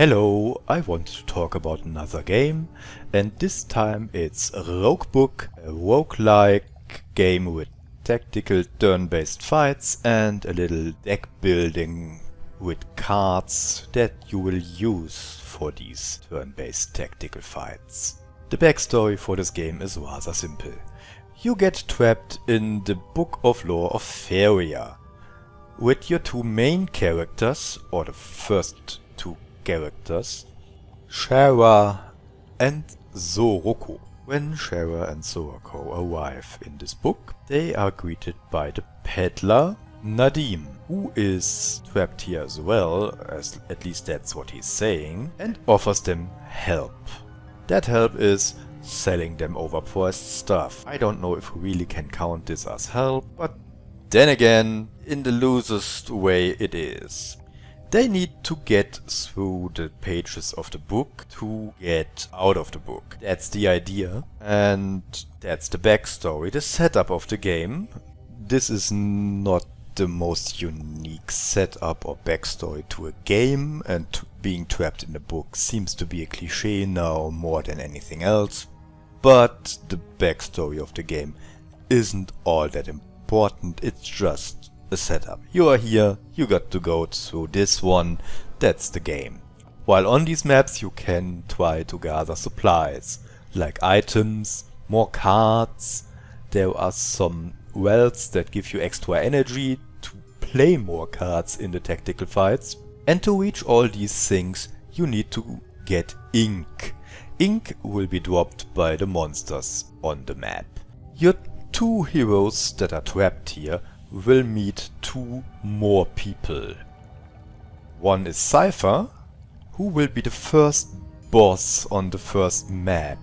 Hello, I want to talk about another game, and this time it's Roguebook, a roguelike game with tactical turn-based fights and a little deck building with cards that you will use for these turn-based tactical fights. The backstory for this game is rather simple. You get trapped in the Book of Lore of Feria with your two main characters, or the first two characters, Shara and Soroko. When Shara and Soroko arrive in this book, they are greeted by the peddler Nadim, who is trapped here as well, as at least that's what he's saying, and offers them help. That help is selling them overpriced stuff. I don't know if we really can count this as help, but then again, in the loosest way it is. They need to get through the pages of the book to get out of the book. That's the idea, and that's the backstory, the setup of the game. This is not the most unique setup or backstory to a game, and being trapped in a book seems to be a cliché now more than anything else. But the backstory of the game isn't all that important, it's just a setup. You are here, you got to go through this one, that's the game. While on these maps you can try to gather supplies, like items, more cards. There are some wells that give you extra energy to play more cards in the tactical fights. And to reach all these things you need to get ink. Ink will be dropped by the monsters on the map. Your two heroes that are trapped here will meet two more people. One is Cypher, who will be the first boss on the first map,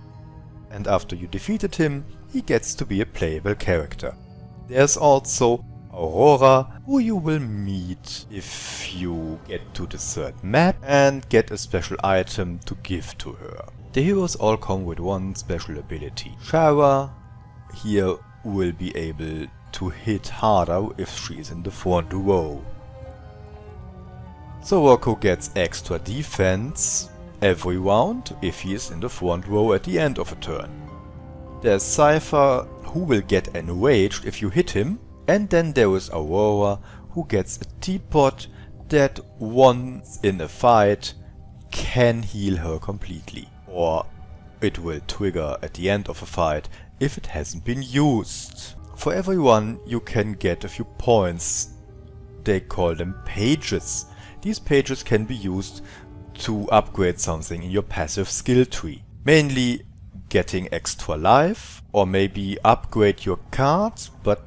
and after you defeated him, he gets to be a playable character. There's also Aurora, who you will meet if you get to the third map and get a special item to give to her. The heroes all come with one special ability. Shara here will be able to hit harder if she is in the front row. Soroko gets extra defense every round if he is in the front row at the end of a turn. There's Cypher, who will get enraged if you hit him, and then there is Aurora, who gets a teapot that once in a fight can heal her completely, or it will trigger at the end of a fight if it hasn't been used. For everyone you can get a few points. They call them pages. These pages can be used to upgrade something in your passive skill tree. Mainly getting extra life, or maybe upgrade your cards, but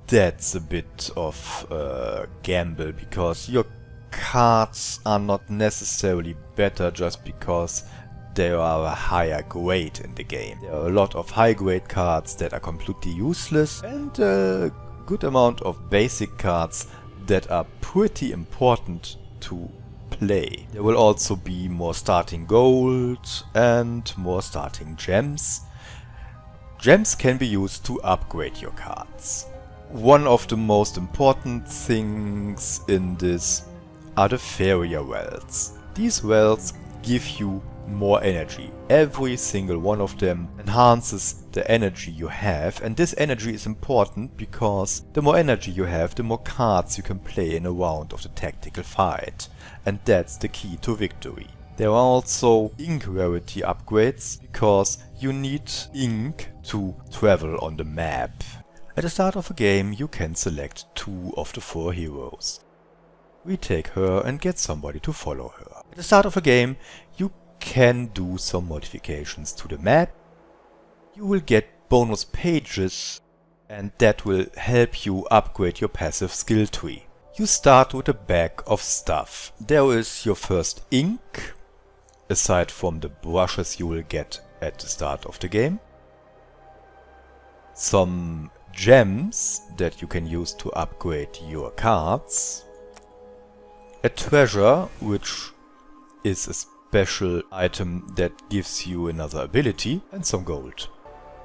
that's a bit of a gamble, because your cards are not necessarily better just because they are a higher grade in the game. There are a lot of high grade cards that are completely useless, and a good amount of basic cards that are pretty important to play. There will also be more starting gold and more starting gems. Gems can be used to upgrade your cards. One of the most important things in this are the Feria wells. These wells give you more energy. Every single one of them enhances the energy you have, and this energy is important because the more energy you have, the more cards you can play in a round of the tactical fight, and that's the key to victory. There are also ink rarity upgrades, because you need ink to travel on the map. At the start of a game you can select two of the four heroes. Retake her and get somebody to follow her. At the start of a game you can do some modifications to the map. You will get bonus pages, and that will help you upgrade your passive skill tree. You start with a bag of stuff. There is your first ink, aside from the brushes you will get at the start of the game. Some gems that you can use to upgrade your cards. A treasure, which is a special item that gives you another ability, and some gold.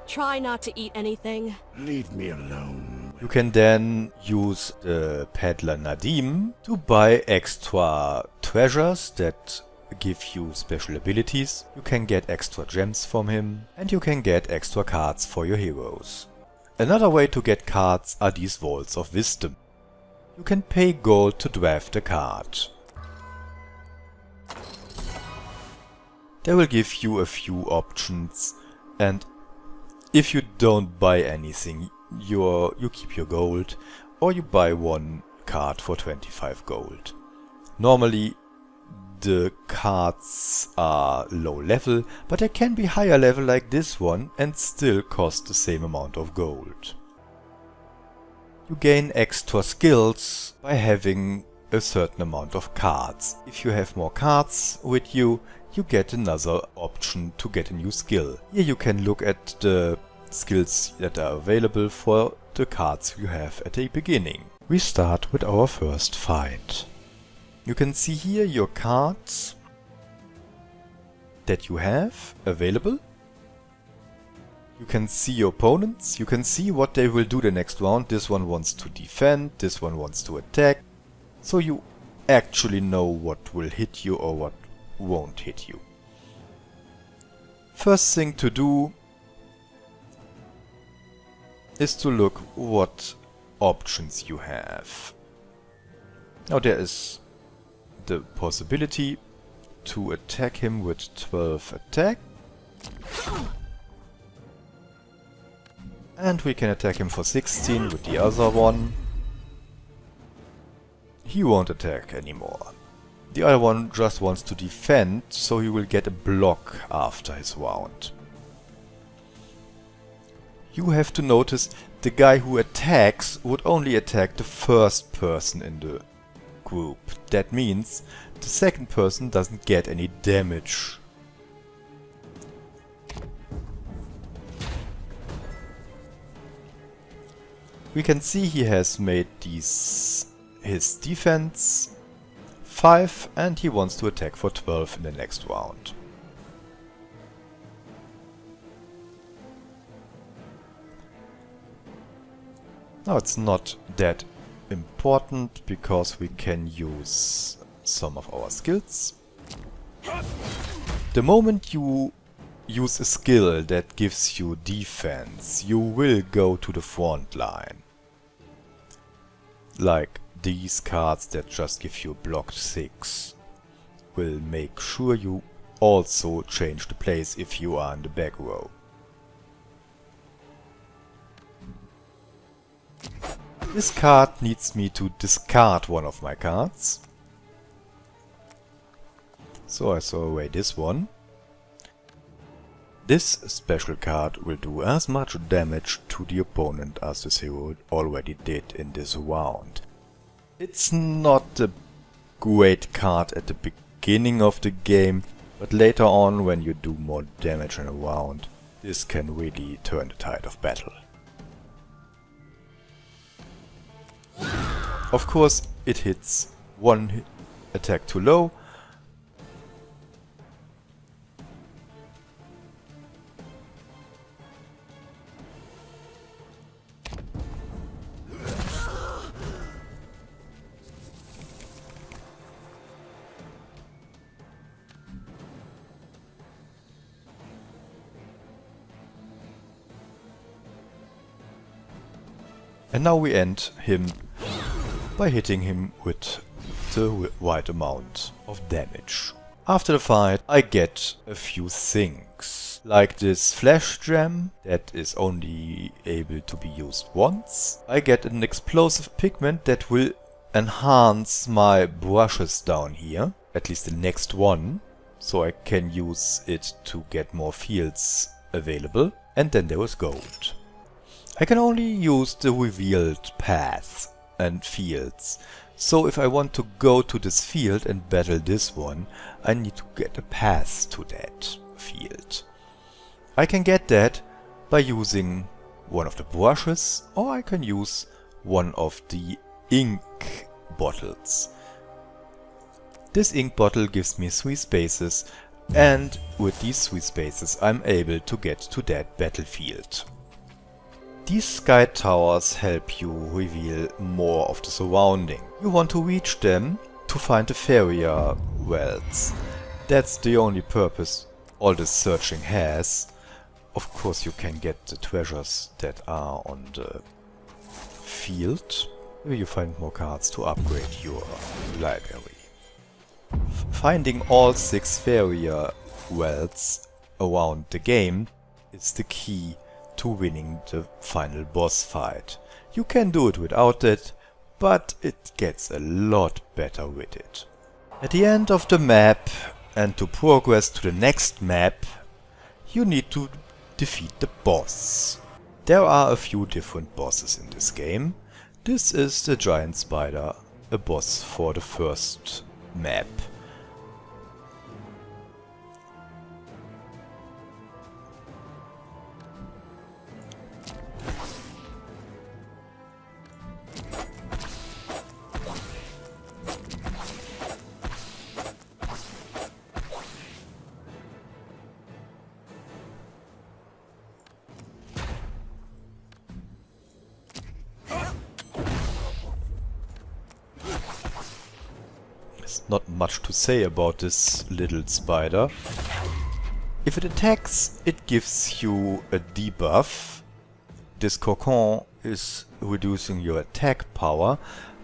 Try not to eat anything. Leave me alone. You can then use the peddler Nadim to buy extra treasures that give you special abilities, you can get extra gems from him, and you can get extra cards for your heroes. Another way to get cards are these Vaults of Wisdom. You can pay gold to draft a card. They will give you a few options, and if you don't buy anything, you keep your gold, or you buy one card for 25 gold. Normally the cards are low level, but they can be higher level like this one and still cost the same amount of gold. You gain extra skills by having a certain amount of cards. If you have more cards with you, you get another option to get a new skill. Here you can look at the skills that are available for the cards you have at the beginning. We start with our first fight. You can see here your cards that you have available. You can see your opponents, you can see what they will do the next round. This one wants to defend, this one wants to attack. So you actually know what will hit you or what won't hit you. First thing to do is to look what options you have. Now there is the possibility to attack him with 12 attack. And we can attack him for 16 with the other one. He won't attack anymore. The other one just wants to defend, so he will get a block after his round. You have to notice the guy who attacks would only attack the first person in the group. That means the second person doesn't get any damage. We can see he has made his defense 5 and he wants to attack for 12 in the next round. Now it's not that important because we can use some of our skills. The moment you use a skill that gives you defense, you will go to the front line. Like these cards that just give you blocked 6 will make sure you also change the place if you are in the back row. This card needs me to discard one of my cards. So I throw away this one. This special card will do as much damage to the opponent as this hero already did in this round. It's not a great card at the beginning of the game, but later on when you do more damage in a round, this can really turn the tide of battle. Of course, it hits one attack too low. And now we end him by hitting him with the right amount of damage. After the fight I get a few things, like this flash gem that is only able to be used once. I get an explosive pigment that will enhance my brushes down here, at least the next one, so I can use it to get more fields available. And then there was gold. I can only use the revealed paths and fields. So if I want to go to this field and battle this one, I need to get a path to that field. I can get that by using one of the brushes, or I can use one of the ink bottles. This ink bottle gives me 3 spaces, and with these 3 spaces I'm able to get to that battlefield. These sky towers help you reveal more of the surrounding. You want to reach them to find the Faria wells. That's the only purpose all this searching has. Of course you can get the treasures that are on the field, where you find more cards to upgrade your library. Finding all 6 Failure wells around the game is the key to winning the final boss fight. You can do it without it, but it gets a lot better with it. At the end of the map, and to progress to the next map, you need to defeat the boss. There are a few different bosses in this game. This is the giant spider, a boss for the first map. Not much to say about this little spider. If it attacks, it gives you a debuff. This cocon is reducing your attack power,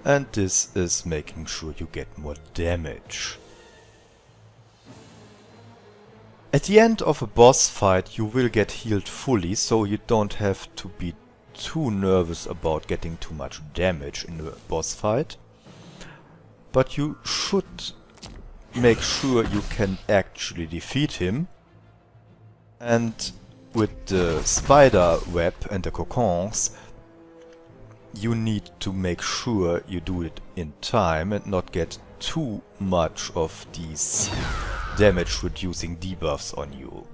and this is making sure you get more damage. At the end of a boss fight you will get healed fully, so you don't have to be too nervous about getting too much damage in a boss fight. But you should make sure you can actually defeat him. And with the spider web and the cocons, you need to make sure you do it in time and not get too much of these damage reducing debuffs on you.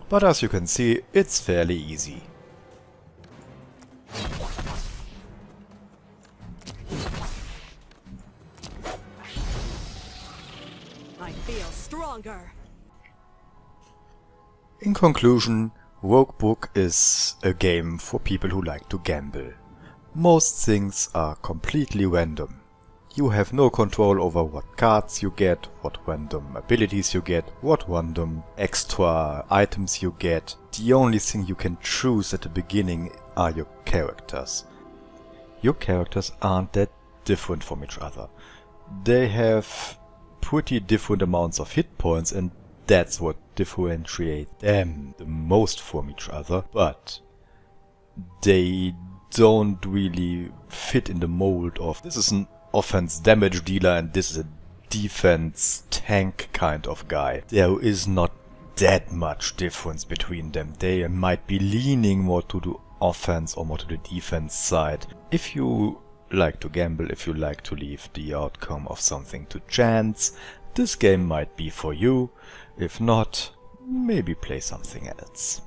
But as you can see, it's fairly easy. I feel stronger. In conclusion, Roguebook is a game for people who like to gamble. Most things are completely random. You have no control over what cards you get, what random abilities you get, what random extra items you get. The only thing you can choose at the beginning are your characters. Your characters aren't that different from each other. They have pretty different amounts of hit points, and that's what differentiates them the most from each other, but they don't really fit in the mold of this is an offense damage dealer and this is a defense tank kind of guy. There is not that much difference between them. They might be leaning more to the offense or more to the defense side. If you like to gamble, if you like to leave the outcome of something to chance, this game might be for you. If not, maybe play something else.